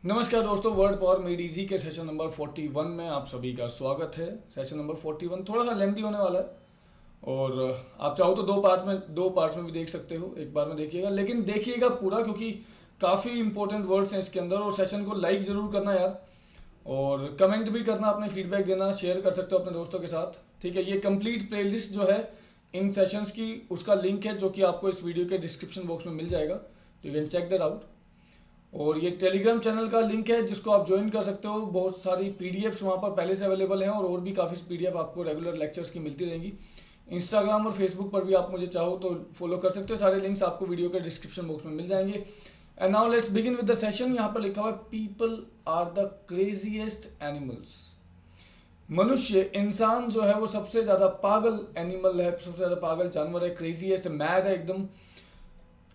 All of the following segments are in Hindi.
नमस्कार दोस्तों, वर्ड पावर मेड इजी के सेशन नंबर 41 में आप सभी का स्वागत है। सेशन नंबर 41 थोड़ा सा लेंथी होने वाला है और आप चाहो तो दो पार्ट्स में भी देख सकते हो। एक बार में देखिएगा, लेकिन देखिएगा पूरा, क्योंकि काफ़ी इंपॉर्टेंट वर्ड्स हैं इसके अंदर। और सेशन को लाइक ज़रूर करना यार, और कमेंट भी करना, अपने फीडबैक देना, शेयर कर सकते हो अपने दोस्तों के साथ। ठीक है, ये कंप्लीट प्लेलिस्ट जो है इन सेशंस की, उसका लिंक है जो कि आपको इस वीडियो के डिस्क्रिप्शन बॉक्स में मिल जाएगा, तो you can check that out. और ये टेलीग्राम चैनल का लिंक है जिसको आप ज्वाइन कर सकते हो। बहुत सारी पीडीएफ्स वहाँ पर पहले से अवेलेबल हैं और भी काफ़ी पीडीएफ आपको रेगुलर लेक्चर्स की मिलती रहेंगी। इंस्टाग्राम और फेसबुक पर भी आप मुझे चाहो तो फॉलो कर सकते हो। सारे लिंक्स आपको वीडियो के डिस्क्रिप्शन बॉक्स में मिल जाएंगे। And now let's begin with the session. यहाँ पर लिखा हुआ है people are the craziest animals. मनुष्य, इंसान जो है वो सबसे ज़्यादा पागल एनिमल है, सबसे ज़्यादा पागल जानवर है, क्रेजीएस्ट, मैड है एकदम।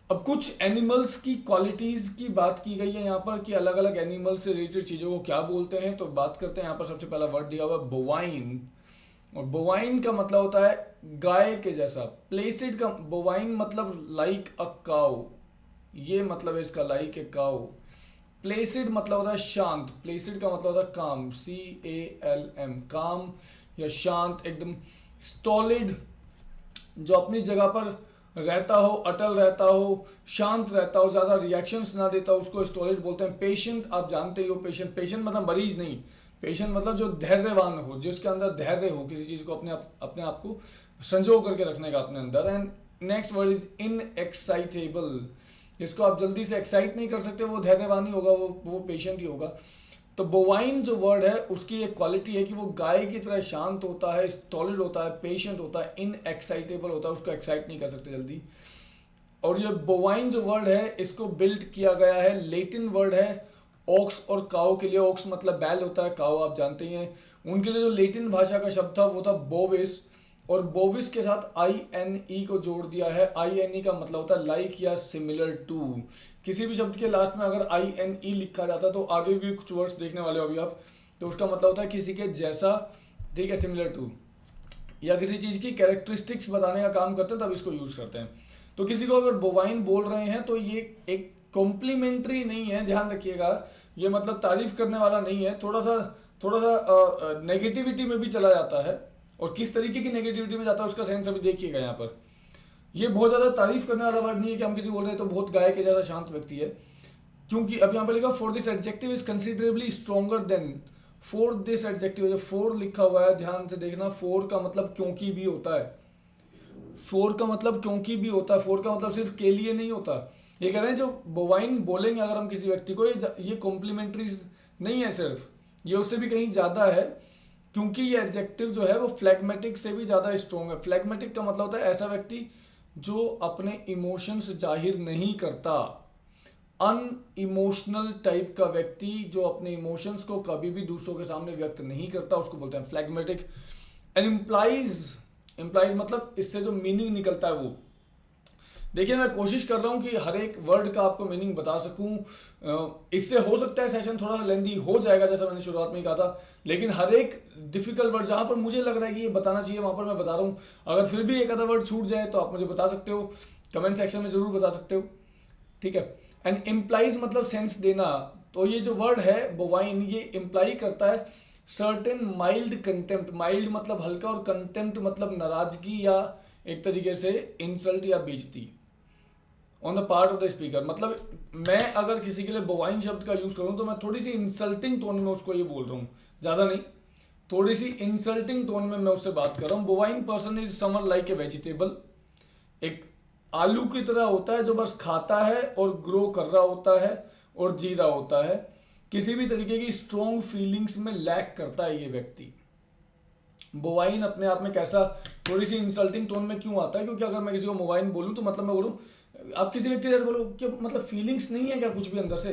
अब कुछ एनिमल्स की क्वालिटीज़ की बात की गई है यहाँ पर कि अलग अलग एनिमल से रिलेटेड चीज़ों को क्या बोलते हैं, तो बात करते हैं। यहाँ पर सबसे पहला वर्ड दिया हुआ है बोवाइन, और बोवाइन का मतलब होता है गाय के जैसा। प्लेसिड का बोवाइन मतलब लाइक अ काउ, ये मतलब है इसका, लाइक ए काउ। प्लेसिड मतलब होता है शांत, प्लेसिड का मतलब होता है काम, CALM, काम या शांत, एकदम स्टॉलिड, जो अपनी जगह पर रहता हो, अटल रहता हो, शांत रहता हो, ज़्यादा रिएक्शंस ना देता हो, उसको स्टॉलिड बोलते हैं। पेशेंट, आप जानते ही हो, पेशेंट, पेशेंट मतलब मरीज नहीं, पेशेंट मतलब जो धैर्यवान हो, जिसके अंदर धैर्य हो, किसी चीज़ को अपने आप को संजो करके रखने का अपने अंदर। एंड नेक्स्ट वर्ड इज इनएक्साइटेबल, जिसको आप जल्दी से एक्साइट नहीं कर सकते, वो धैर्यवान ही होगा, वो पेशेंट ही होगा। तो बोवाइन जो वर्ड है उसकी एक क्वालिटी है कि वो गाय की तरह शांत होता है, स्टॉलिड होता है, पेशेंट होता है, इनएक्साइटेबल होता है, उसको एक्साइट नहीं कर सकते जल्दी। और ये बोवाइन जो वर्ड है इसको बिल्ड किया गया है, लेटिन वर्ड है ऑक्स और काओ के लिए। ऑक्स मतलब बैल होता है, काओ आप जानते ही हैं। उनके लिए जो लेटिन भाषा का शब्द था वो था बोविस, और बोविस के साथ INE को जोड़ दिया है। INE का मतलब होता है लाइक या सिमिलर टू। किसी भी शब्द के लास्ट में अगर INE लिखा जाता है तो आगे भी कुछ वर्ड्स देखने वाले हो अभी आप, तो उसका मतलब होता है किसी के जैसा, ठीक है, सिमिलर टू, या किसी चीज़ की कैरेक्टरिस्टिक्स बताने का काम करते हैं, तब इसको यूज़ करते हैं। तो किसी को अगर बोवाइन बोल रहे हैं तो ये एक कॉम्प्लीमेंट्री नहीं है, ध्यान रखिएगा। ये मतलब तारीफ करने वाला नहीं है, थोड़ा सा नेगेटिविटी में भी चला जाता है। और किस तरीके की नेगेटिविटी में जाता है उसका सेंस अभी देखिएगा यहाँ पर। ये बहुत ज़्यादा तारीफ करने वाला वर्ड नहीं है कि हम किसी बोल रहे हैं तो बहुत गाय के जैसा शांत व्यक्ति है, क्योंकि अब यहाँ पर लिखा for this adjective is considerably stronger than. For this adjective, जो फोर लिखा हुआ है ध्यान से देखना, फोर का मतलब क्योंकि भी होता है। फोर का मतलब क्योंकि भी होता है, फोर का मतलब सिर्फ के लिए नहीं होता। ये कह रहे हैं जो बोवाइन बोलेंगे अगर हम किसी व्यक्ति को, ये कॉम्प्लीमेंट्री नहीं है सिर्फ, ये उससे भी कहीं ज़्यादा है, क्योंकि ये एडजेक्टिव जो है वो फ्लैग्मेटिक से भी ज़्यादा स्ट्रॉन्ग है। फ्लैग्मेटिक का मतलब होता है ऐसा व्यक्ति जो अपने इमोशंस जाहिर नहीं करता, अन इमोशनल टाइप का व्यक्ति जो अपने इमोशंस को कभी भी दूसरों के सामने व्यक्त नहीं करता, उसको बोलते हैं फ्लैग्मेटिक। एंड इम्प्लाइज मतलब इससे जो मीनिंग निकलता है वो, देखिए मैं कोशिश कर रहा हूँ कि हर एक वर्ड का आपको मीनिंग बता सकूँ। इससे हो सकता है सेशन थोड़ा लेंदी हो जाएगा, जैसा मैंने शुरुआत में ही कहा था, लेकिन हर एक डिफिकल्ट वर्ड जहाँ पर मुझे लग रहा है कि ये बताना चाहिए वहाँ पर मैं बता रहा हूँ। अगर फिर भी एक आधा वर्ड छूट जाए तो आप मुझे बता सकते हो, कमेंट सेक्शन में जरूर बता सकते हो, ठीक है। एंड इम्प्लाइज मतलब सेंस देना, तो ये जो वर्ड है बोवाइन, ये इम्प्लाई करता है सर्टेन माइल्ड कंटेम्प्ट। माइल्ड मतलब हल्का, और कंटेम्प्ट मतलब नाराजगी या एक तरीके से इंसल्ट या बेइज्जती on the part of the speaker. मतलब मैं अगर किसी के लिए बोवाइन शब्द का यूज करूं तो मैं थोड़ी सी इंसल्टिंग टोन में उसको ये बोल रहा हूँ, ज़्यादा नहीं, थोड़ी सी इंसल्टिंग टोन में मैं उससे बात कर रहा हूँ। Bovine person is someone like a vegetable, एक आलू की तरह होता है जो बस खाता है और ग्रो कर रहा होता है और जी रहा होता है। किसी भी तरीके की स्ट्रॉन्ग फीलिंग्स में लैक करता है ये व्यक्ति। बोवाइन अपने आप में कैसा, थोड़ी सी इंसल्टिंग टोन में क्यों आता है, क्योंकि अगर मैं किसी को मोबाइन बोलूँ तो मतलब मैं बोलूँ, आप किसी व्यक्ति से बोलो कि मतलब फीलिंग्स नहीं है क्या कुछ भी अंदर से,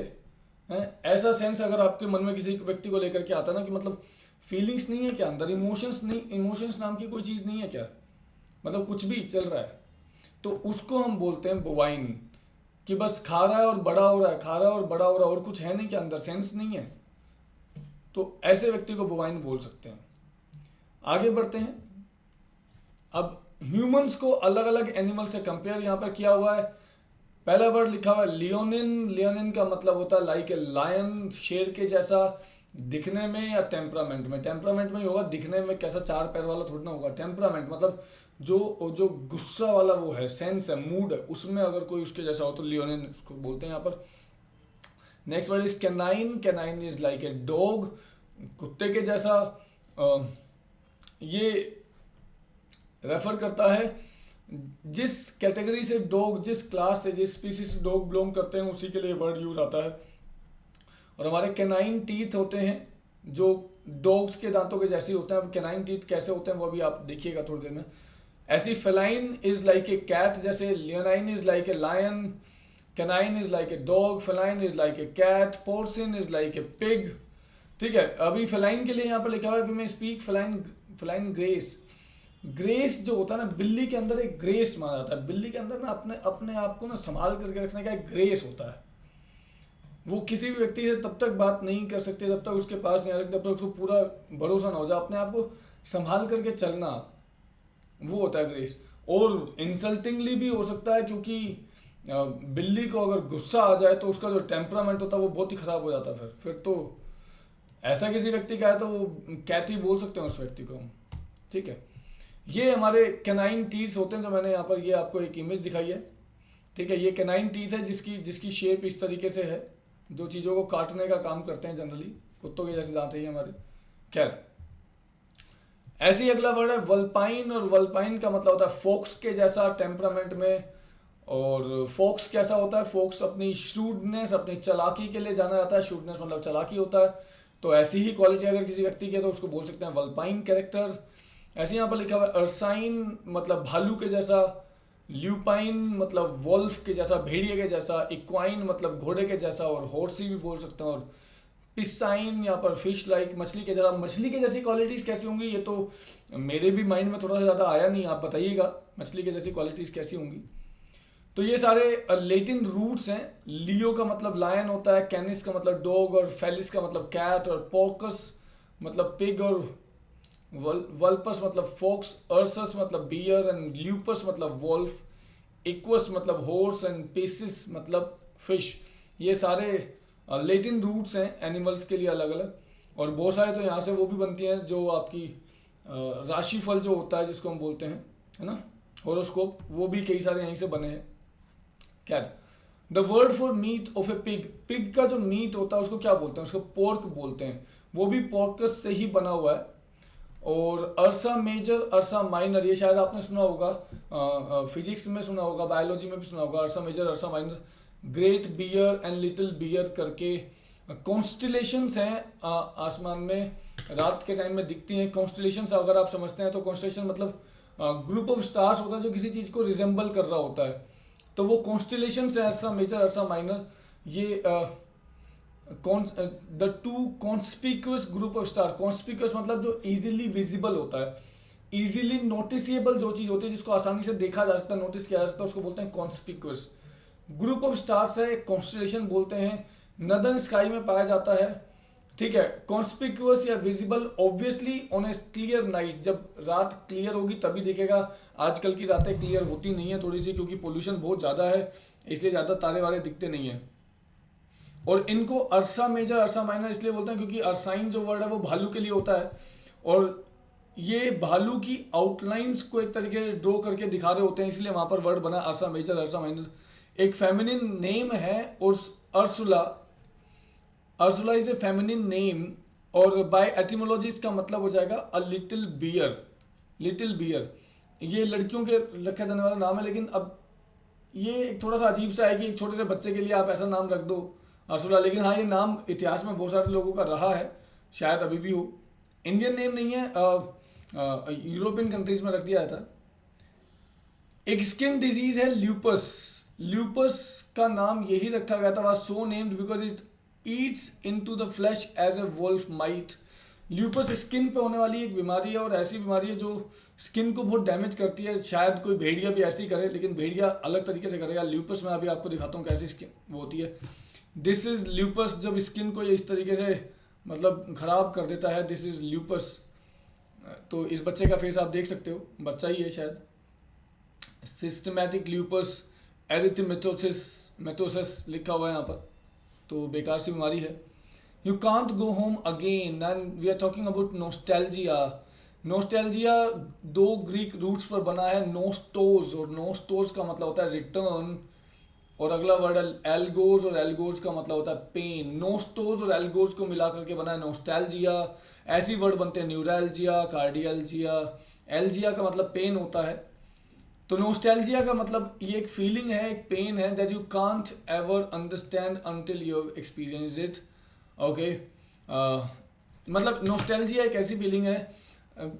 है ऐसा सेंस अगर आपके मन में किसी व्यक्ति को लेकर के आता ना कि मतलब फीलिंग्स नहीं है क्या अंदर, इमोशंस नहीं, इमोशंस नाम की कोई चीज़ नहीं है क्या, मतलब कुछ भी चल रहा है, तो उसको हम बोलते हैं बोवाइन। कि बस खा रहा है और बड़ा हो रहा है, खा रहा है और बड़ा हो रहा है, और कुछ है नहीं क्या अंदर, सेंस नहीं है, तो ऐसे व्यक्ति को बोवाइन बोल सकते हैं। आगे बढ़ते हैं। अब ह्यूमंस को अलग अलग एनिमल से कंपेयर यहाँ पर किया हुआ है। पहला वर्ड लिखा हुआ है लियोनिन। लियोनिन का मतलब होता है लाइक ए लायन, शेर के जैसा दिखने में या टेम्परामेंट में। टेम्परामेंट में ही होगा, दिखने में कैसा चार पैर वाला थोड़ा ना होगा। टेम्परामेंट मतलब जो गुस्सा वाला वो है, सेंस है, मूड है, उसमें अगर कोई उसके जैसा हो तो लियोनिन उसको बोलते हैं यहाँ पर। Next word is canine. Canine is like a dog, कुत्ते के जैसा। ये रेफर करता है जिस कैटेगरी से डॉग, जिस क्लास से, जिस स्पीसीज से डॉग बिलोंग करते हैं, उसी के लिए वर्ड यूज आता है। और हमारे कैनाइन टीथ होते हैं जो डॉग्स के दांतों के जैसे होते हैं। अब कैनाइन टीथ कैसे होते हैं वो भी आप देखिएगा थोड़ी देर में। ऐसी feline is like a cat, जैसे leonine is like a lion, canine is like a dog, feline is like a cat, porcine is like a pig. ठीक है, अभी फेलाइन के लिए यहाँ पर लिखा हुआ है we may speak feline. Feline grace, grace जो होता है ना, बिल्ली के अंदर एक ग्रेस माना जाता है। बिल्ली के अंदर ना अपने आप को ना संभाल करके रखने का एक ग्रेस होता है। वो किसी भी व्यक्ति से तब तक बात नहीं कर सकते जब तक उसके पास नहीं आ सकते, जब तक उसको पूरा भरोसा ना हो जाए। अपने आप को संभाल करके चलना, वो होता है ग्रेस। और इंसल्टिंगली भी हो सकता है, क्योंकि बिल्ली को अगर गुस्सा आ जाए तो उसका जो टेम्परामेंट होता है वो बहुत ही खराब हो जाता है। फिर तो ऐसा किसी व्यक्ति का है तो वो कैथी बोल सकते हैं उस व्यक्ति को हम। ठीक है, ये हमारे कैनाइन टीथ होते हैं जो मैंने यहाँ पर ये आपको एक इमेज दिखाई है। ठीक है, ये कैनाइन टीथ है जिसकी शेप इस तरीके से है, जो चीज़ों को काटने का काम करते हैं जनरली। कुत्तों के जैसे दांत है हमारे। खैर, ऐसे ही अगला वर्ड है वल्पाइन। और वल्पाइन का मतलब होता है फॉक्स के जैसा टेम्परामेंट में। और फॉक्स कैसा होता है? फॉक्स अपनी श्रूडनेस, अपनी चालाकी के लिए जाना जाता है। श्रूडनेस मतलब चालाकी होता है। तो ऐसी ही क्वालिटी अगर किसी व्यक्ति की है तो उसको बोल सकते हैं वल्पाइन कैरेक्टर। ऐसे यहाँ पर लिखा हुआ है अर्साइन मतलब भालू के जैसा, ल्यूपाइन मतलब वॉल्फ के जैसा, भेड़िए के जैसा, इक्वाइन मतलब घोड़े के जैसा, और हॉर्सी भी बोल सकते हैं। और पिसाइन यहाँ पर फिश लाइक मछली के जैसा। मछली के जैसी क्वालिटीज कैसी होंगी ये तो मेरे भी माइंड में थोड़ा सा ज़्यादा आया नहीं, आप बताइएगा मछली के जैसी क्वालिटीज कैसी होंगी। तो ये सारे लेटिन रूट्स हैं। लियो का मतलब लायन होता है, कैनिस का मतलब डॉग, और फेलिस का मतलब कैट, और पोर्कस मतलब पिग, और वल्पस मतलब फॉक्स, अर्सस मतलब बियर, एंड ल्यूपस मतलब वॉल्फ, इक्वस मतलब हॉर्स, एंड पेसिस मतलब फिश। ये सारे लेटिन रूट्स हैं एनिमल्स के लिए अलग अलग। और बहुत सारे तो यहाँ से वो भी बनती हैं जो आपकी राशिफल जो होता है जिसको हम बोलते हैं, है ना, होरोस्कोप, वो भी कई सारे यहीं से बने हैं। क्या the word for meet of A pig, pig का जो मीट होता है उसको क्या बोलते हैं? उसको पोर्क बोलते हैं। वो भी पोर्कस से ही बना हुआ है। और अर्सा मेजर, अर्सा माइनर, ये शायद आपने सुना होगा, फिजिक्स में सुना होगा, बायोलॉजी में भी सुना होगा। Ursa Major, Ursa Minor, Great Bear and Little Bear करके कॉन्स्टिलेशंस हैं आसमान में, रात के टाइम में दिखती हैं। कॉन्स्टिलेशंस अगर आप समझते हैं तो कॉन्स्टिलेशन मतलब ग्रुप ऑफ स्टार्स होता है जो किसी चीज़ को रिजेंबल कर रहा होता है, तो वो कॉन्स्टिलेशंस है अर्सा मेजर, अर्सा माइनर। ये the two conspicuous group of star. Conspicuous मतलब जो इजीली विजिबल होता है, इजीली नोटिसेबल जो चीज़ होती है जिसको आसानी से देखा जा सकता है, नोटिस किया जा सकता है, उसको बोलते हैं कॉन्स्पिक्यूअस। ग्रुप ऑफ स्टार्स है, कॉन्स्टिलेशन बोलते हैं। नदर्न स्काई में पाया जाता है। ठीक है, कॉन्स्पिक्यूअस या visible obviously on A clear night, जब रात क्लियर होगी तभी दिखेगा। आजकल की रातें क्लियर होती नहीं है थोड़ी सी, क्योंकि पोल्यूशन बहुत ज़्यादा है, इसलिए ज़्यादा तारे वारे दिखते नहीं हैं। और इनको अर्सा मेजर, अर्सा माइनर इसलिए बोलते हैं क्योंकि अर्साइन जो वर्ड है वो भालू के लिए होता है, और ये भालू की आउटलाइंस को एक तरीके से ड्रॉ करके दिखा रहे होते हैं, इसलिए वहाँ पर वर्ड बना अर्सा मेजर, अर्सा माइनर। एक फेमिनिन नेम है और Ursula, Ursula is a feminine name, और बाय एटिमोलॉजी इसका मतलब हो जाएगा a little bear. Little bear ये लड़कियों के रखा जाने वाला नाम है, लेकिन अब ये थोड़ा सा अजीब सा है कि एक छोटे से बच्चे के लिए आप ऐसा नाम रख दो अर्सुला। लेकिन हाँ, ये नाम इतिहास में बहुत सारे लोगों का रहा है, शायद अभी भी हो। इंडियन नेम नहीं है, यूरोपियन कंट्रीज में रख दिया जाता है। एक स्किन डिजीज है ल्यूपस। ल्यूपस का नाम यही रखा गया था, was so named because it eats into the flesh as a wolf might. Lupus skin पे होने वाली एक बीमारी है, और ऐसी बीमारी है जो स्किन को बहुत डैमेज करती है। शायद कोई भेड़िया भी ऐसी करे, लेकिन भेड़िया अलग तरीके से करेगा। ल्यूपस में अभी आपको दिखाता हूँ कैसी स्किन वो होती है। दिस इज ल्यूपस, जब स्किन को ये इस तरीके से मतलब खराब कर देता है, दिस इज ल्यूपस। तो इस बच्चे का फेस आप देख सकते हो, बच्चा ही है शायद। सिस्टमैटिक ल्यूपस एरिथमेटोसिस मेटोसिस लिखा हुआ है यहाँ पर, तो बेकार सी बीमारी है। You can't go home again, and we are talking about nostalgia. Nostalgia दो ग्रीक रूट्स पर बना है, नोस्टोज, और नोस्टोज का मतलब होता है रिटर्न, और अगला वर्ड है एल्गोज, और एल्गोज का मतलब होता है पेन। नोस्टोज और एल्गोज को मिला करके बना है नोस्टैल्जिया। ऐसी वर्ड बनते हैं न्यूरैल्जिया, कार्डियल्जिया। एल्जिया का मतलब पेन होता है, तो नोस्टैल्जिया का मतलब ये एक फीलिंग है, एक पेन है that you can't ever understand until you have experienced it. Okay, मतलब नोस्टैल्जिया एक ऐसी फीलिंग है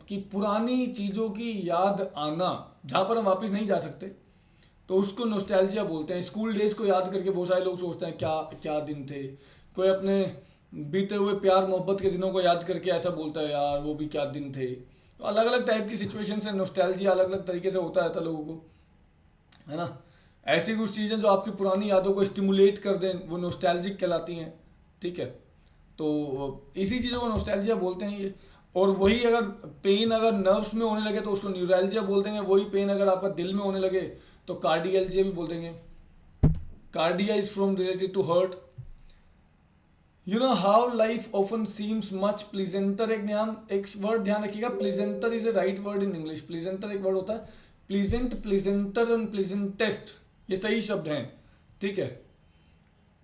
कि पुरानी चीज़ों की याद आना जहाँ पर हम वापस नहीं जा सकते, तो उसको नोस्टैल्जिया बोलते हैं। स्कूल डेज को याद करके बहुत सारे लोग सोचते हैं क्या क्या दिन थे। कोई अपने बीते हुए प्यार मोहब्बत के दिनों को याद करके ऐसा बोलता है यार वो भी क्या दिन थे। तो अलग अलग टाइप की सिचुएशन है, नोस्टैल्जिया अलग अलग तरीके से होता रहता है लोगों को, है ना। ऐसी कुछ चीज़ें जो आपकी पुरानी यादों को स्टिमुलेट कर दें वो नोस्टैल्जिक कहलाती हैं, ठीक है। तो इसी चीज़ों को नोस्टैल्जिया बोलते हैं ये। और वही अगर पेन अगर नर्व्स में होने लगे तो उसको न्यूरैल्जिया बोल देंगे, वही पेन अगर आपका दिल में होने लगे तो कार्डियल्जिया भी बोल देंगे। Cardia is from related to heart. You know how life often seems much pleasanter, एक वर्ड ध्यान रखिएगा, pleasanter is a right word in English. Pleasanter एक वर्ड होता है, प्लीजेंट, प्लीजेंटर एंड प्लीजेंटेस्ट, ये सही शब्द हैं, ठीक है।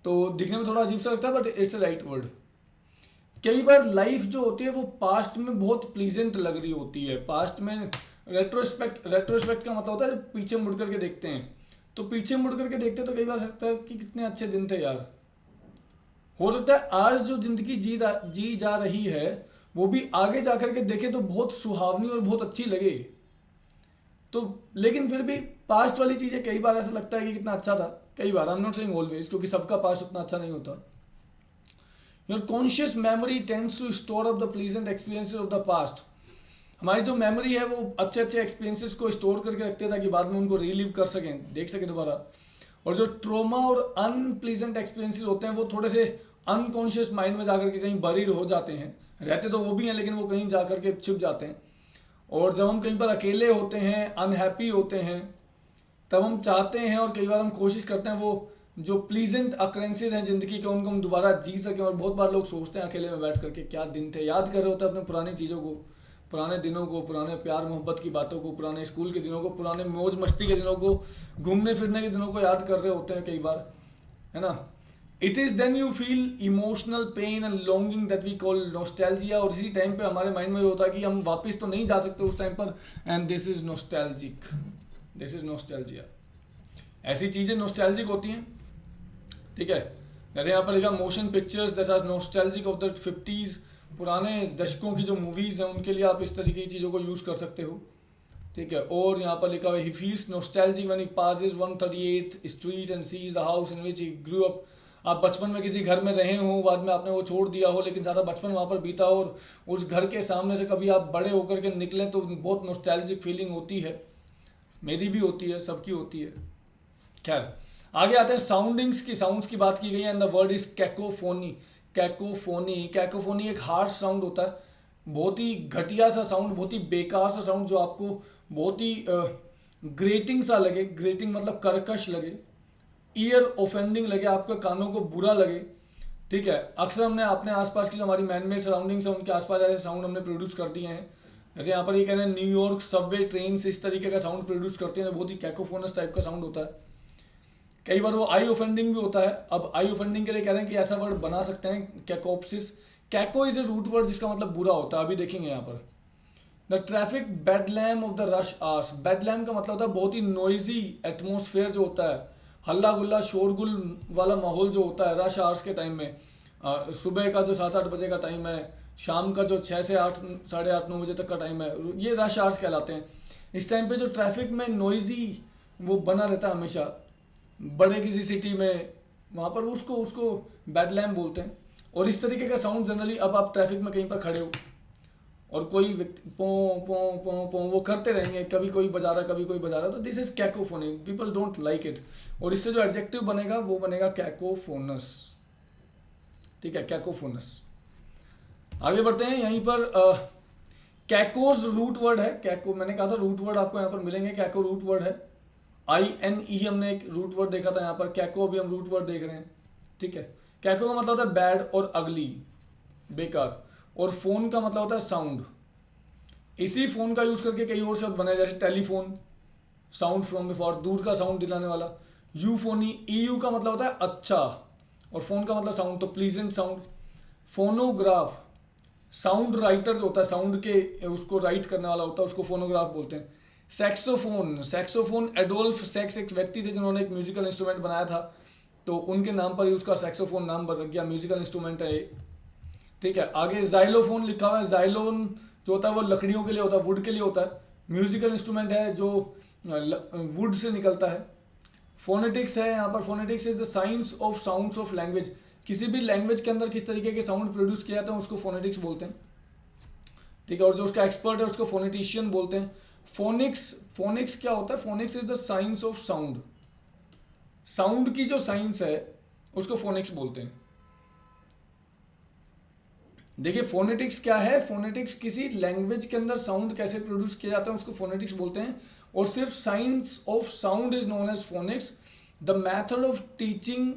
तो दिखने में थोड़ा अजीब सा लगता है but it's a right word. कई बार लाइफ जो होती है वो पास्ट में बहुत प्लीजेंट लग रही होती है, पास्ट में रेट्रोस्पेक्ट का मतलब होता है जब पीछे मुड़ करके देखते हैं, तो पीछे मुड़ करके देखते हैं तो कई बार लगता है कि कितने अच्छे दिन थे यार। हो सकता है आज जो जिंदगी जी जा रही है वो भी आगे जा करके देखे तो बहुत सुहावनी और बहुत अच्छी लगे, तो लेकिन फिर भी पास्ट वाली चीज़ें कई बार ऐसा लगता है कि कितना अच्छा था। कई बार, I am not saying always, क्योंकि सबका पास्ट उतना अच्छा नहीं होता। Your conscious memory tends to store up the pleasant experiences of the past. हमारी जो मेमोरी है वो अच्छे अच्छे एक्सपीरियंसेस को स्टोर करके रखते हैं ताकि बाद में उनको रीलिव कर सकें, देख सकें दोबारा। और जो ट्रोमा और अनप्लीजेंट एक्सपीरियंसेस होते हैं वो थोड़े से अनकॉन्शियस माइंड में जाकर के कहीं बरीड हो जाते हैं, रहते तो वो भी हैं लेकिन वो कहीं जा करके छिप जाते हैं। और जब हम कहीं पर अकेले होते हैं, अनहैप्पी होते हैं, तब हम चाहते हैं और कई बार हम कोशिश करते हैं वो जो प्लीजेंट अकरेंसेज हैं ज़िंदगी के उनको हम दोबारा जी सकें। और बहुत बार लोग सोचते हैं अकेले में बैठ करके क्या दिन थे, याद कर रहे होते हैं अपने पुरानी चीज़ों को, पुराने दिनों को, पुराने प्यार मोहब्बत की बातों को, पुराने स्कूल के दिनों को, पुराने मौज मस्ती के दिनों को, घूमने फिरने के दिनों को याद कर रहे होते हैं कई बार, है ना। It is then you feel emotional pain and longing that we call nostalgia. और इसी टाइम पे हमारे माइंड में ये होता है कि हम वापस तो नहीं जा सकते उस टाइम पर, and this is nostalgic, this is nostalgia. ऐसी चीज़ें नॉस्टैल्जिक होती हैं, ठीक है। जैसे यहाँ पर लिखा motion pictures that are nostalgic of the 50s, पुराने दशकों की जो मूवीज़ हैं उनके लिए आप इस तरीके की चीज़ों को यूज़ कर सकते हो, ठीक है। और यहाँ पर लिखा हुआ he feels nostalgic when he passes 138th street and sees the house in which he grew up. आप बचपन में किसी घर में रहे हो, बाद में आपने वो छोड़ दिया हो, लेकिन सारा बचपन वहाँ पर बीता हो, और उस घर के सामने से कभी आप बड़े होकर के निकलें तो बहुत नॉस्टैल्जिक फीलिंग होती है। मेरी भी होती है, सबकी होती है। खैर आगे आते हैं साउंडिंग्स की, साउंड्स की बात की गई है, and the word is cacophony. Cacophony एक हार्श साउंड होता है, बहुत ही घटिया सा साउंड, बहुत ही बेकार सा साउंड जो आपको बहुत ही ग्रेटिंग सा लगे। ग्रेटिंग मतलब कर्कश लगे, ईयर ऑफेंडिंग लगे, आपके कानों को बुरा लगे, ठीक है। अक्सर हमने अपने आसपास की जो हमारी मैनमेड सराउंडिंग्स हैं उनके आसपास ऐसे साउंड हमने प्रोड्यूस कर दिए हैं। जैसे यहाँ पर ये कह रहे हैं न्यूयॉर्क सबवे ट्रेन इस तरीके का साउंड प्रोड्यूस करते हैं, बहुत ही कैकोफोनस टाइप का साउंड होता है। कई बार वो आई ऑफेंडिंग भी होता है। अब आई ऑफेंडिंग के लिए कह रहे हैं कि ऐसा वर्ड बना सकते हैं कैकोप्सिस। कैको इज ए रूट वर्ड जिसका मतलब बुरा होता है, अभी देखेंगे यहाँ पर। The traffic bedlam of the rush hours. Bedlam का मतलब होता है बहुत ही नॉइजी एटमोसफेयर जो होता है, हल्ला गुल्ला शोरगुल वाला माहौल जो होता है रश आवर्स के टाइम में। सुबह का जो 7-8 बजे का टाइम है, शाम का जो 6 से 8, 8:30, 9 बजे तक का टाइम है, ये रश आवर्स कहलाते हैं। इस टाइम पे जो ट्रैफिक में नॉइजी वो बना रहता है हमेशा, बड़े किसी सिटी में, वहाँ पर उसको बेडलैम बोलते हैं। और इस तरीके का साउंड जनरली, अब आप ट्रैफिक में कहीं पर खड़े हो और कोई व्यक्ति पों पों पों पों वो करते रहेंगे, कभी कोई बजा रहा कभी कोई बजा रहा, तो this is cacophony, people don't like it. और इससे जो एडजेक्टिव बनेगा वो बनेगा कैकोफोनस, ठीक है, कैकोफोनस। आगे बढ़ते हैं। यहीं पर कैकोज रूट वर्ड है। कैको मैंने कहा था रूट वर्ड आपको यहाँ पर मिलेंगे, कैको रूट वर्ड है। INE हमने एक रूट वर्ड देखा था यहाँ पर, कैको अभी हम रूट वर्ड देख रहे हैं, ठीक है। कैको का मतलब होता है बैड और अगली, बेकार, और फोन का मतलब होता है साउंड। इसी फोन का यूज करके कई और शब्द बने, जैसे टेलीफोन, साउंड फ्रॉम बिफोर, दूर का साउंड दिलाने वाला। यूफोनी, EU का मतलब होता है अच्छा, और फोन का मतलब साउंड, तो pleasant sound. Phonograph, sound writer जो होता है, साउंड के उसको राइट करने वाला होता है, उसको फोनोग्राफ बोलते हैं। सैक्सोफोन, सैक्सोफोन एडोल्फ सैक्स एक व्यक्ति थे जिन्होंने एक म्यूजिकल इंस्ट्रूमेंट बनाया था, तो उनके नाम पर ही उसका सैक्सोफोन नाम रख गया, म्यूजिकल इंस्ट्रूमेंट है ये, ठीक है। आगे जाइलोफोन लिखा हुआ है, जाइलोन जो होता है वो लकड़ियों के लिए होता है, वुड के लिए होता है, म्यूजिकल इंस्ट्रूमेंट है जो वुड से निकलता है। फोनेटिक्स है यहाँ पर, phonetics is the science of sounds of language, किसी भी लैंग्वेज के अंदर किस तरीके के साउंड प्रोड्यूस किया जाता है उसको फोनेटिक्स बोलते हैं, ठीक है। और जो उसका एक्सपर्ट है उसको फोनेटिशियन बोलते हैं। फोनिक्स, फोनिक्स क्या होता है, phoenix is the science of sound, sound की जो साइंस है उसको फोनिक्स बोलते हैं। देखिए फोनेटिक्स क्या है, फोनेटिक्स किसी लैंग्वेज के अंदर साउंड कैसे प्रोड्यूस किया जाता है उसको फोनेटिक्स बोलते हैं। और सिर्फ science of sound is known as phonics, the method of teaching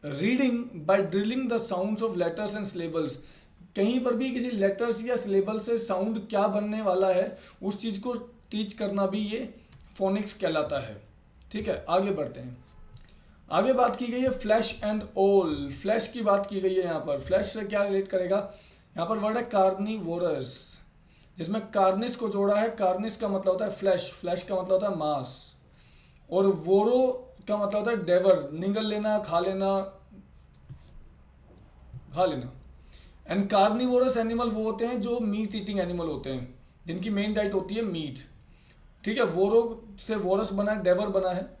reading by drilling the sounds of letters and syllables, कहीं पर भी किसी लेटर्स या सिलेबल से साउंड क्या बनने वाला है उस चीज़ को टीच करना भी ये फोनिक्स कहलाता है, ठीक है। आगे बढ़ते हैं, आगे बात की गई है फ्लैश एंड ओल, फ्लैश की बात की गई है यहाँ पर। फ्लैश से क्या रिलेट करेगा, यहाँ पर वर्ड है कार्निवोरस, जिसमें कार्निस को जोड़ा है। कार्निस का मतलब होता है फ्लैश, फ्लैश का मतलब होता है मांस, और वोरो का मतलब होता है डेवर, निगल लेना, खा लेना, खा लेना। एंड कार्निवोरस एनिमल वो होते हैं जो मीट ईटिंग एनिमल होते हैं, जिनकी मेन डाइट होती है मीट, ठीक है। वोरो से वोरस बना है, डेवर बना है,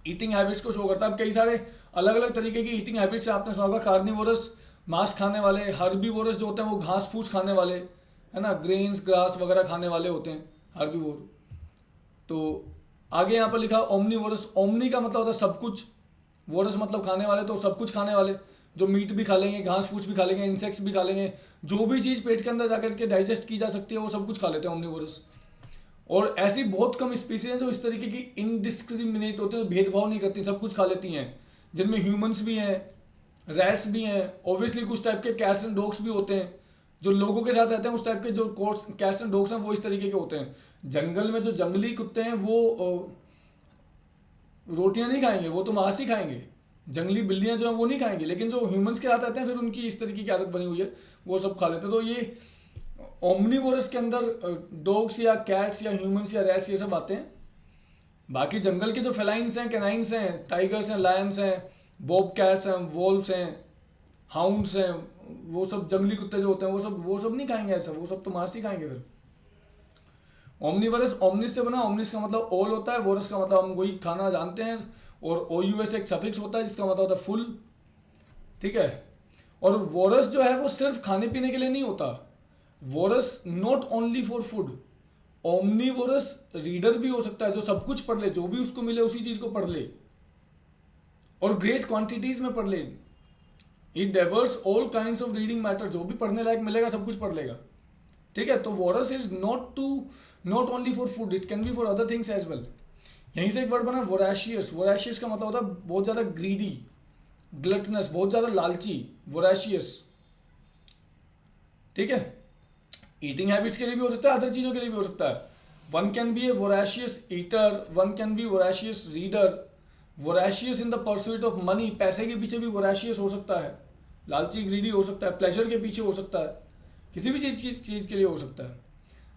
ईटिंग हैबिट्स को शो करता है। अब कई सारे अलग अलग तरीके की ईटिंग हैबिट्स है, आपने सुना होगा कार्निवोरस मांस खाने वाले, हर्बीवोरस जो होते हैं वो घास फूस खाने वाले, है ना, ग्रेन्स ग्रास वगैरह खाने वाले होते हैं हर्बीवोर। तो आगे यहाँ पर लिखा ओमनीवोरस, ओमनी का मतलब होता है सब कुछ, वोरस मतलब खाने वाले, तो सब कुछ खाने वाले, जो मीट भी खा लेंगे, घास फूस भी खा लेंगे, इंसेक्ट्स भी खा लेंगे, जो भी चीज़ पेट के अंदर जाकर के डाइजेस्ट की जा सकती है वो सब कुछ खा लेते हैं ओमनीवोरस। और ऐसी बहुत कम स्पीसीज हैं जो इस तरीके की इनडिस्क्रिमिनेट होते हैं, भेदभाव नहीं करती, सब कुछ खा लेती हैं, जिनमें ह्यूमंस भी हैं, रैट्स भी हैं, ऑब्वियसली कुछ टाइप के कैट्स एंड डॉग्स भी होते हैं जो लोगों के साथ रहते हैं, उस टाइप के जो कैट्स एंड डॉग्स हैं वो इस तरीके के होते हैं। जंगल में जो जंगली कुत्ते हैं वो रोटियां नहीं खाएंगे, वो तो मांस ही खाएंगे, जंगली बिल्लियां जो हैं वो नहीं खाएंगे, लेकिन जो ह्यूमंस के साथ रहते हैं फिर उनकी इस तरीके की आदत बनी हुई है, वो सब खा लेते हैं। तो ये ओमनीवोरस के अंदर डॉग्स या कैट्स या ह्यूमंस या रैट्स ये सब आते हैं। बाकी जंगल के जो फेलाइंस हैं, कैनाइंस हैं, टाइगर्स हैं, लायंस हैं, बॉब कैट्स हैं, वोल्व्स हैं, हाउंड्स हैं, वो सब जंगली कुत्ते जो होते हैं वो सब नहीं खाएंगे ऐसा, वो सब तो मांस ही खाएंगे फिर। ओमनीवोरस ओमनिस से बना, ओमनिस का मतलब ऑल होता है, वोरस का मतलब हम वही खाना जानते हैं, और OUS एक सफिक्स होता है जिसका मतलब होता है फुल, ठीक है। और वोरस जो है वो सिर्फ खाने पीने के लिए नहीं होता, vores not only for food, omnivorous reader भी हो सकता है जो सब कुछ पढ़ ले, जो भी उसको मिले उसी चीज को पढ़ ले, और ग्रेट क्वांटिटीज में पढ़ ले। It devours all kinds of reading matter, जो भी पढ़ने लायक मिलेगा सब कुछ पढ़ लेगा, ठीक है। तो voracious is not only for food, it can be for other things as well. यहीं से एक वर्ड बना वोराशियस, वोराशियस का मतलब होता है बहुत ज्यादा ग्रीडी, ग्लटनस, बहुत ज्यादा लालची, वोराशियस, ठीक है। ईटिंग हैबिट्स के लिए भी हो सकता है, अदर चीजों के लिए भी हो सकता है। One can be a voracious eater, one can be voracious reader, voracious in the pursuit of money, पैसे के पीछे भी वोराशियस हो सकता है, लालची ग्रीडी हो सकता है, प्लेजर के पीछे हो सकता है, किसी भी चीज के लिए हो सकता है।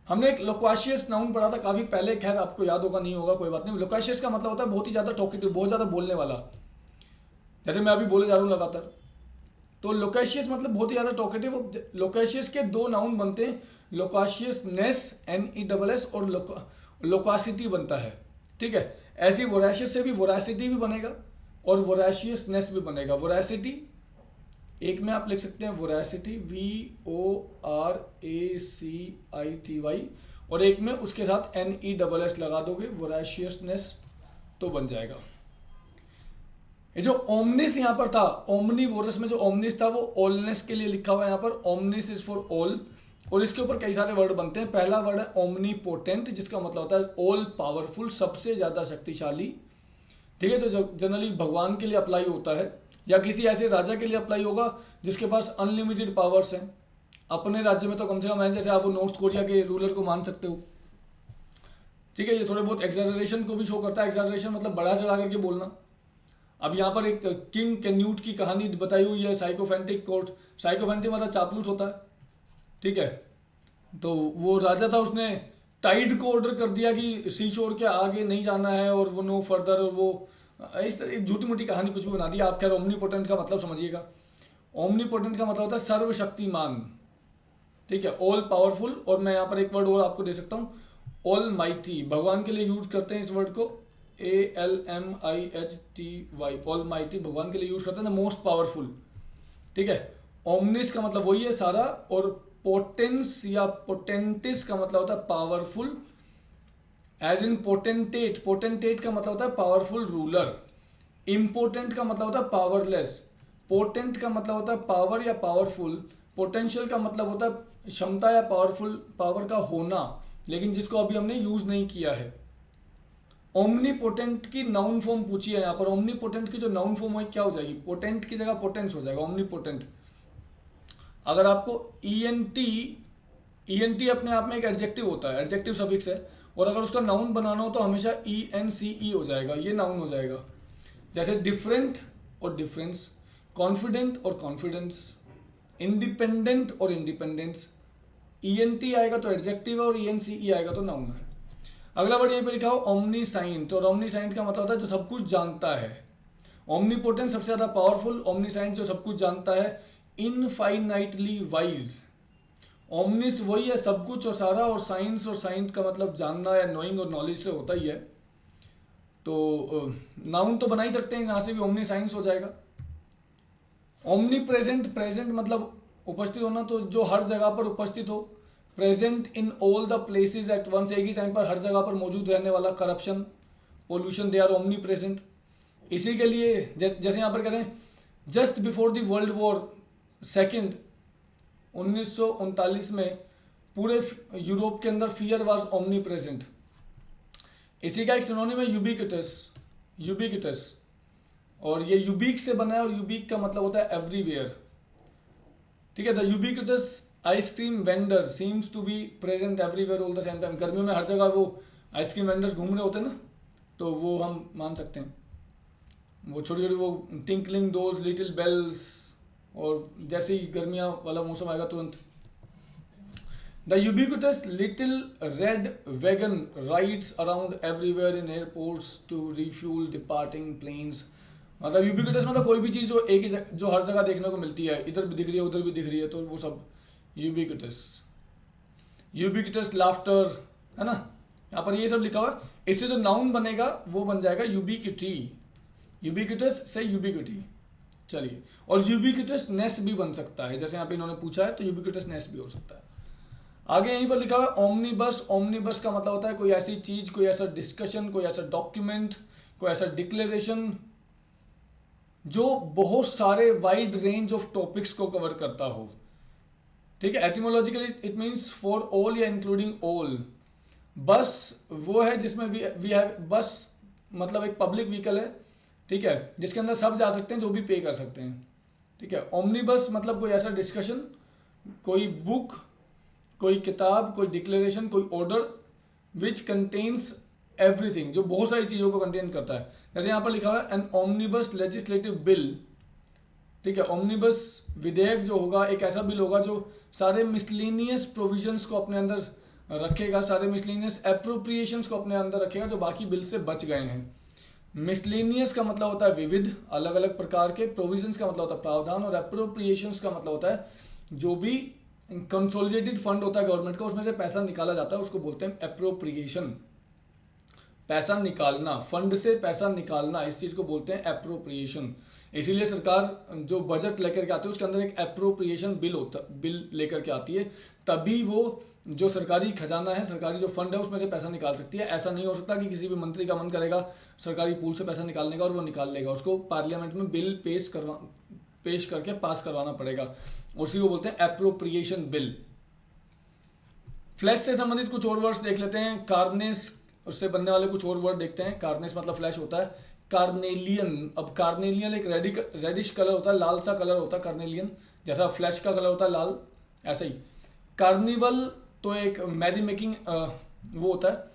हमने एक लोक्वाशियस नाउन पढ़ा था काफी पहले, खैर आपको याद होगा नहीं होगा कोई बात नहीं। लोक्वाशियस का मतलब होता है बहुत ही ज्यादा टॉकेटिव, बहुत ज्यादा बोलने वाला, जैसे मैं अभी बोले जा रहा हूँ लगातार। तो लोकेशियस मतलब बहुत ही ज्यादा टॉकेटिव। लोकेशियस के दो नाउन बनते हैं, लोकाशियसनेस NESS और लोकासिटी बनता है, ठीक है। ऐसी वोराशियस से भी वोरासिटी भी बनेगा और वोराशियसनेस भी बनेगा। वोरासिटी एक में आप लिख सकते हैं वोरासिटी VORACITY, और एक में उसके साथ NESS लगा दोगे, वोराशियसनेस तो बन जाएगा। ये जो ओमनिस यहाँ पर था, ओमनीवोरस में जो ओमनिस था वो ऑलनेस के लिए लिखा हुआ है यहाँ पर, ओमनिस इज फॉर ऑल, और इसके ऊपर कई सारे वर्ड बनते हैं। पहला वर्ड है ओमनीपोटेंट, जिसका मतलब होता है ऑल पावरफुल, सबसे ज़्यादा शक्तिशाली। ठीक है, तो जनरली भगवान के लिए अप्लाई होता है या किसी ऐसे राजा के लिए अप्लाई होगा जिसके पास अनलिमिटेड पावर्स हैं। अपने राज्य में तो कम से कम है, जैसे आप वो नॉर्थ कोरिया के रूलर को मान सकते हो। ठीक है, ये थोड़े बहुत एक्सैजरेशन को भी शो करता है। एक्सैजरेशन मतलब बड़ा चढ़ा करके बोलना। अब यहाँ पर एक किंग कैन्यूट की कहानी बताई हुई है, साइकोफेंटिक कोर्ट। साइकोफेंटिक मतलब चापलूस होता है। ठीक है, तो वो राजा था, उसने टाइड को ऑर्डर कर दिया कि सी छोड़ के आगे नहीं जाना है और वो नो फर्दर, और वो इस तरह झूठी मूठी कहानी कुछ भी बना दी। आप खैर ओमनीपोटेंट का मतलब समझिएगा। ओमनीपोटेंट का मतलब होता है सर्वशक्तिमान। ठीक है, ऑल पावरफुल। और मैं यहाँ पर एक वर्ड और आपको दे सकता हूँ, ऑल माइटी। भगवान के लिए यूज करते हैं इस वर्ड को, ALMIHTY, ऑल माइटी भगवान के लिए यूज करते हैं, मोस्ट पावरफुल। ठीक है, ओमनिस का मतलब वही है सारा, और पोटेंस या पोटेंटिस का मतलब होता है पावरफुल, एज इन पोटेंटेट। पोटेंटेट का मतलब होता है पावरफुल रूलर। इम्पोर्टेंट का मतलब होता है पावरलेस। पोटेंट का मतलब होता है पावर या पावरफुल। पोटेंशियल का मतलब होता है क्षमता या पावरफुल, पावर का होना, लेकिन जिसको अभी हमने यूज नहीं किया है। ओमनीपोटेंट की नाउन फॉर्म पूछी है यहाँ पर। ओमनीपोटेंट की जो नाउन फॉर्म है क्या हो जाएगी, पोटेंट की जगह पोटेंस हो जाएगा, ओमनीपोटेंट। अगर आपको ईएनटी अपने आप में एक एडजेक्टिव होता है, एडजेक्टिव सफिक्स है, और अगर उसका नाउन बनाना हो तो हमेशा ENCE हो जाएगा, ये नाउन हो जाएगा। जैसे डिफरेंट और डिफरेंस, कॉन्फिडेंट और कॉन्फिडेंस, इंडिपेंडेंट और इंडिपेंडेंस। ENT आएगा तो एडजेक्टिव है और ENCE आएगा तो नाउन है। अगला वर्ड यहीं पे लिखा हो ओमनीसाइंट, और ओमनीसाइंट का मतलब होता है जो सब कुछ जानता है। ओमनीपोटेंट सबसे ज़्यादा पावरफुल, ओमनीसाइंट जो सब कुछ जानता है, इनफाइनाइटली वाइज। ओमनिस वही है सब कुछ और सारा, और साइंस और साइंट का मतलब जानना या नोइंग और नॉलेज से होता ही है। तो नाउन तो बना ही सकते हैं, यहाँ से भी ओमनी साइंस हो जाएगा। ओमनी प्रेजेंट, प्रेजेंट मतलब उपस्थित होना, तो जो हर जगह पर उपस्थित हो। Present in all the places at once, एक ही टाइम पर हर जगह पर मौजूद रहने वाला। Corruption, pollution, they are omnipresent. इसी के लिए जैसे यहाँ पर करें, just before the world war second 1939 में पूरे यूरोप के अंदर फियर वाज ओमनी प्रेजेंट। इसी का एक सिनोनिम है यूबिक्विटस, यूबिक्विटस। और ये यूबिक से बना है, और यूबिक का मतलब होता है एवरीवेयर। ठीक है, the ubiquitous ice cream vendor seems to be present everywhere all the same time. गर्मियों में हर जगह वो आइसक्रीम वेंडर्स घूम रहे होते हैं ना, तो वो हम मान सकते हैं। वो छोटी छोटी वो टिंकलिंग दोज लिटिल बेल्स, और जैसे ही गर्मियाँ वाला मौसम आएगा तुरंत। The ubiquitous little red wagon rides around everywhere in airports to refuel departing planes. मतलब यूबिक्विटस मतलब कोई भी चीज़ जो एक ही जो हर जगह देखने को मिलती है, इधर भी दिख रही है उधर भी दिख रही है, तो वो सब यूबिक्विटस। यूबिक्विटस लाफ्टर, है ना, यहाँ पर ये सब लिखा हुआ है। इससे जो नाउन बनेगा वो बन जाएगा यूबिक्विटी। यूबिक्विटस से यूबिक्विटी। चलिए, और यूबिक्विटसनेस भी बन सकता है, जैसे यहाँ पे इन्होंने पूछा है, तो यूबिक्विटसनेस भी हो सकता है। आगे यहीं पर लिखा हुआ है ओमनीबस। ओमनीबस का मतलब होता है कोई ऐसी चीज़, कोई ऐसा डिस्कशन, कोई ऐसा डॉक्यूमेंट, कोई ऐसा डिक्लेरेशन जो बहुत सारे वाइड रेंज ऑफ टॉपिक्स को कवर करता हो। ठीक है, एटिमोलॉजिकली इट मीन्स फॉर ऑल या इंक्लूडिंग ऑल। बस वो है जिसमें वी हैव, बस मतलब एक पब्लिक व्हीकल है, ठीक है, जिसके अंदर सब जा सकते हैं जो भी पे कर सकते हैं। ठीक है, ओमनीबस मतलब कोई ऐसा डिस्कशन, कोई बुक, कोई किताब, कोई डिक्लेरेशन, कोई ऑर्डर विच कंटेन्स एवरीथिंग, जो बहुत सारी चीज़ों को कंटेन करता है। जैसे यहाँ पर लिखा हुआ है एन ओमनीबस लेजिस्लेटिव बिल। ठीक है, ओमनीबस विधेयक जो होगा एक ऐसा बिल होगा जो सारे मिसलिनियस प्रोविजंस को अपने अंदर रखेगा, सारे मिसलिनियस एप्रोप्रिएशंस को अपने अंदर रखेगा जो बाकी बिल से बच गए हैं। मिसलिनियस का मतलब होता है विविध, अलग अलग प्रकार के। प्रोविजंस का मतलब होता है प्रावधान, और एप्रोप्रिएशंस का मतलब होता है जो भी कंसोलिडेटेड फंड होता है गवर्नमेंट का, उसमें से पैसा निकाला जाता है, उसको बोलते हैं एप्रोप्रिएशन। पैसा निकालना, फंड से पैसा निकालना, इस चीज़ को बोलते हैं एप्रोप्रिएशन। इसीलिए सरकार जो बजट लेकर के आती है उसके अंदर एक एप्रोप्रिएशन बिल लेकर के आती है, तभी वो जो सरकारी खजाना है, सरकारी जो फंड है, उसमें से पैसा निकाल सकती है। ऐसा नहीं हो सकता कि किसी भी मंत्री का मन करेगा सरकारी पूल से पैसा निकालने का और वो निकाल लेगा, उसको पार्लियामेंट में बिल पेश करके पास करवाना पड़ेगा। उसी को बोलते हैं एप्रोप्रिएशन बिल। फ्लैश से संबंधित कुछ और वर्ड्स देख लेते हैं। कार्नेस, उससे बनने वाले कुछ और वर्ड देखते हैं। कार्नेस मतलब फ्लैश होता है। कार्नेलियन, अब कार्नेलियन एक रेडिश कलर होता है, लाल सा कलर होता है कार्नेलियन, जैसा फ्लैश का कलर होता है लाल, ऐसा ही। कार्निवल तो एक मैरी मेकिंग वो होता है।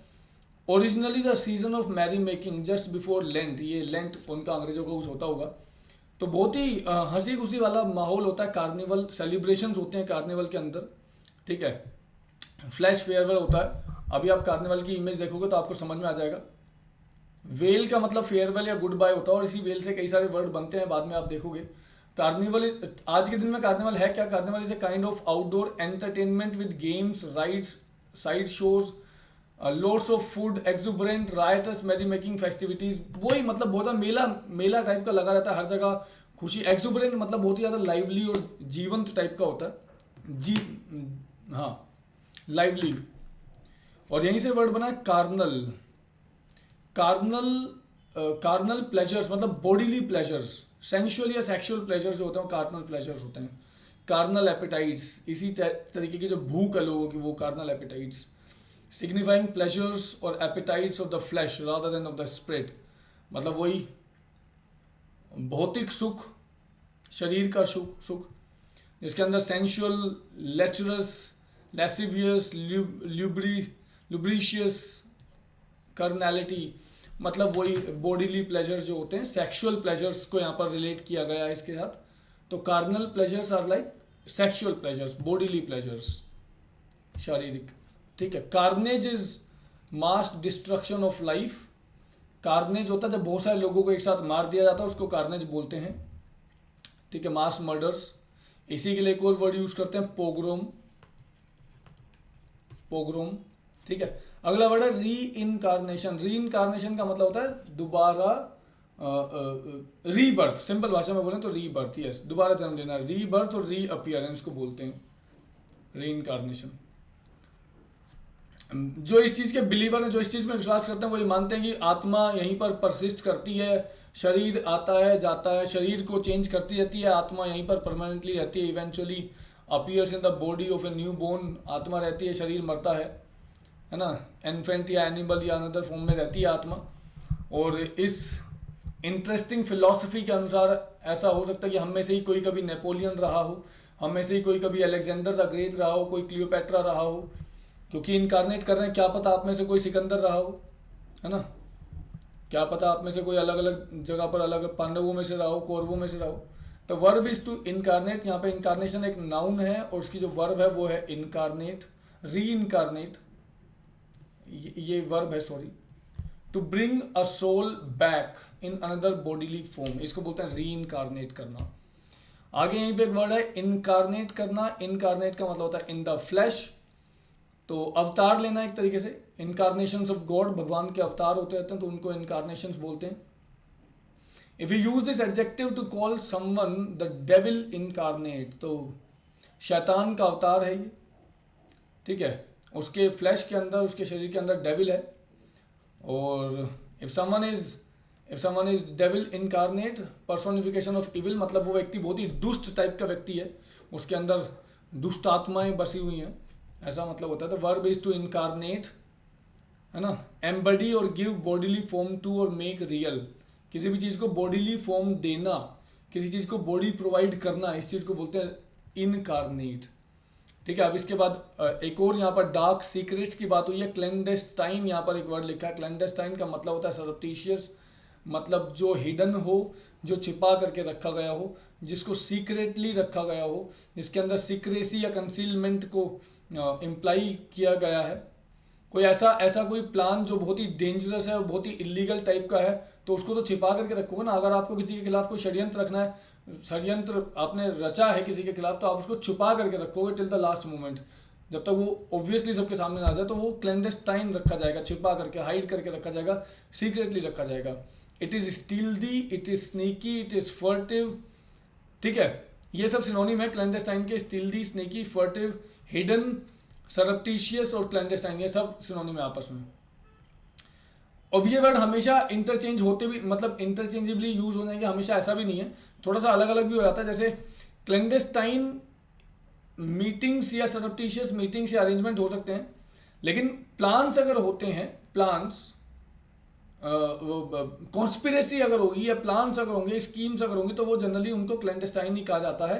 Originally the season of merrymaking just before Lent, ये लेंट उनका अंग्रेजों का कुछ होता होगा। तो बहुत ही हंसी खुशी वाला माहौल होता है। कार्निवल सेलिब्रेशंस होते हैं कार्निवल के अंदर, ठीक है। फ्लैश फेयरवेल होता है। अभी आप कार्निवल की इमेज देखोगे तो आपको समझ में आ जाएगा। वेल का मतलब फेयरवेल या गुड बाय होता है, और इसी वेल से कई सारे वर्ड बनते हैं, बाद में आप देखोगे। कार्निवल, आज के दिन में कार्निवल है क्या? Carnival is a kind of outdoor entertainment with games, rides, side shows, loads of food, exuberant, riotous, merrymaking festivities. वही मतलब बहुत मेला मेला टाइप का लगा रहता है हर जगह, खुशी। एक्सुबरेंट मतलब बहुत ही ज़्यादा लाइवली और जीवंत टाइप का होता है। हाँ, लाइवली। और यहीं से वर्ड बना है कार्नल। कार्नल, कार्नल प्लेजर्स मतलब बॉडीली प्लेजर्स, सेंशुअल या सेक्सुअल प्लेजर्स जो होते हैं कार्नल प्लेजर्स होते हैं। कार्नल एपेटाइट्स, इसी तरीके की जो भूख है लोगों की, वो कार्नल एपेटाइट्स। सिग्निफाइंग प्लेजर्स और appetites of the flash rather than of the spirit, मतलब वही भौतिक सुख, शरीर का सुख, जिसके अंदर सेंशुअल, लेचरस, लेसिवियस, लुब्रिशियस, कर्नैलिटी, मतलब वही बॉडीली प्लेजर्स जो होते हैं। सेक्सुअल प्लेजर्स को यहाँ पर रिलेट किया गया है इसके साथ। तो carnal pleasures are like sexual pleasures, bodily pleasures, शारीरिक, ठीक है। Carnage is mass destruction of life. Carnage होता है जब बहुत सारे लोगों को एक साथ मार दिया जाता है, उसको कार्नेज बोलते हैं, ठीक है। मास मर्डर्स। इसी के लिए एक और वर्ड यूज करते हैं, पोग्रोम, पोग्रोम, ठीक है। अगला वर्ड है री इनकारनेशन। री इनकारनेशन का मतलब होता है दोबारा, रीबर्थ। सिंपल भाषा में बोलें तो रीबर्थ, यस, दोबारा जन्म लेना। रीबर्थ और री अपीयरेंस को बोलते हैं री इनकारनेशन। जो इस चीज़ के बिलीवर हैं, जो इस चीज़ में विश्वास करते हैं, वो ये मानते हैं कि आत्मा यहीं पर परसिस्ट करती है, शरीर आता है जाता है, शरीर को चेंज करती रहती है, आत्मा यहीं पर परमानेंटली रहती है। Eventually appears in the body of a newborn, आत्मा रहती है, शरीर मरता है ना। इन्फेंट या एनिमल या अनदर फॉर्म में रहती है आत्मा। और इस इंटरेस्टिंग फिलॉसफी के अनुसार ऐसा हो सकता है कि हम में से ही कोई कभी नेपोलियन रहा हो, हम में से ही कोई कभी अलेक्जेंडर द ग्रेट रहा हो, कोई क्लियोपेट्रा रहा हो, क्योंकि इनकारनेट कर रहे हैं। क्या पता आप में से कोई सिकंदर रहा हो, है ना। क्या पता आप में से कोई अलग अलग जगह पर, अलग पांडवों में से रहा हो, कौरवों में से रहा हो। तो वर्ब इज टू इनकारनेट। यहाँ पे इनकारनेशन एक नाउन है और उसकी जो वर्ब है वो है इनकारनेट, री इनकारनेट, ये वर्ब है, sorry. To bring a soul back in another bodily form, इसको बोलते हैं री इनकारनेट करना। आगे यहीं पे एक वर्ड है इनकारनेट करना। इनकारनेट का मतलब होता है इन द फ्लैश, तो अवतार लेना एक तरीके से। इनकारनेशंस ऑफ गॉड, भगवान के अवतार होते रहते हैं तो उनको इनकारनेशंस बोलते हैं। If you use this adjective to call someone the devil incarnate, तो शैतान का अवतार है ये, ठीक है। उसके फ्लैश के अंदर, उसके शरीर के अंदर डेविल है। और if someone is devil incarnate, personification of evil, मतलब वो व्यक्ति बहुत ही दुष्ट टाइप का व्यक्ति है, उसके अंदर दुष्ट आत्माएं बसी हुई हैं, ऐसा मतलब होता है। तो वर्ब इज टू इनकारनेट, है ना। एम्बडी और गिव बॉडीली फॉर्म टू और मेक रियल, किसी भी चीज़ को बॉडीली फॉर्म देना, किसी चीज़ को बॉडी प्रोवाइड करना, इस चीज़ को बोलते हैं इनकारनेट, ठीक है। अब इसके बाद एक और यहाँ पर डार्क सीक्रेट्स की बात हुई है। क्लैंडेस्टाइन, यहाँ पर एक वर्ड लिखा है। क्लैंडेस्टाइन का मतलब होता है सरप्टिशियस, मतलब जो हिडन हो, जो छिपा करके रखा गया हो, जिसको सीक्रेटली रखा गया हो, जिसके अंदर सीक्रेसी या कंसीलमेंट को इम्प्लाई किया गया है। कोई ऐसा कोई प्लान जो बहुत ही डेंजरस है और बहुत ही इलीगल टाइप का है, तो उसको तो छिपा करके रखोगे ना। अगर आपको किसी के खिलाफ कोई षड्यंत्र रखना है, षड्यंत्र आपने रचा है किसी के खिलाफ, तो आप उसको छुपा करके रखोगे टिल द लास्ट मोमेंट, जब तक वो ऑब्वियसली सबके सामने ना आ जाए। तो वो क्लैंडेस्टाइन रखा जाएगा, छिपा करके, हाइड करके रखा जाएगा, सीक्रेटली रखा जाएगा। It is stealthy, it is sneaky, it is furtive, ठीक है। ये सब सिनोनिम है क्लैंडेस्टाइन के। स्टील्दी, स्नेकी, फर्टिव, हिडन, सरप्टिशियस और क्लैंडेस्टाइन, ये सब सिनोनिम है आपस में। अब ये वर्ड हमेशा इंटरचेंज होते भी, मतलब इंटरचेंजेबली यूज हो जाएंगे, हमेशा ऐसा भी नहीं है, थोड़ा सा अलग अलग भी हो जाता है। जैसे क्लैंडेस्टाइन मीटिंग्स या सरप्टिशियस मीटिंग्स या अरेंजमेंट हो सकते हैं, लेकिन प्लान्स अगर होते हैं, प्लान्स कॉन्स्पिरेसी अगर होगी या प्लान्स अगर होंगे, स्कीम्स अगर होंगी, तो वो जनरली उनको क्लैंडस्टाइन ही कहा जाता है।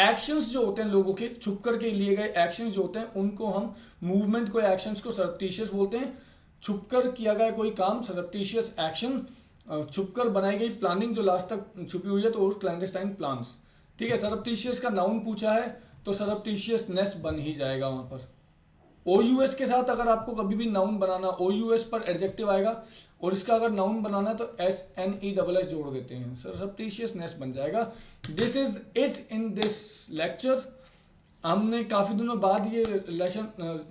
एक्शंस जो होते हैं लोगों के छुप करके लिए गए एक्शंस जो होते हैं उनको हम मूवमेंट को, एक्शंस को सरप्टिशियस बोलते हैं। छुपकर किया गया कोई काम सरप्टिशियस एक्शन, छुपकर बनाई गई प्लानिंग जो लास्ट तक छुपी हुई है, तो क्लैंडस्टाइन प्लान्स। ठीक है, सरप्टिशियस का नाउन पूछा है तो सरप्टिशियसनेस बन ही जाएगा वहां पर। OUS के साथ अगर आपको कभी भी नाउन बनाना, OUS पर एडजेक्टिव आएगा और इसका अगर नाउन बनाना तो SNESS जोड़ देते हैं, सरप्टिशियसनेस बन जाएगा। This is it in this lecture. हमने काफ़ी दिनों बाद ये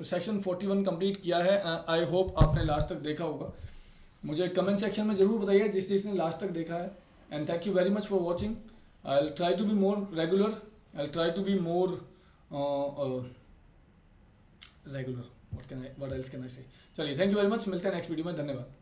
सेशन 41 कंप्लीट किया है। आई होप आपने लास्ट तक देखा होगा। मुझे कमेंट सेक्शन में ज़रूर बताइए जिसने लास्ट तक देखा है। And thank you very much for watching. I will try to be more regular, I will try to be more regular. What else can I say. चलिए, थैंक यू वेरी मच, मिलते हैं नेक्स्ट वीडियो में। धन्यवाद।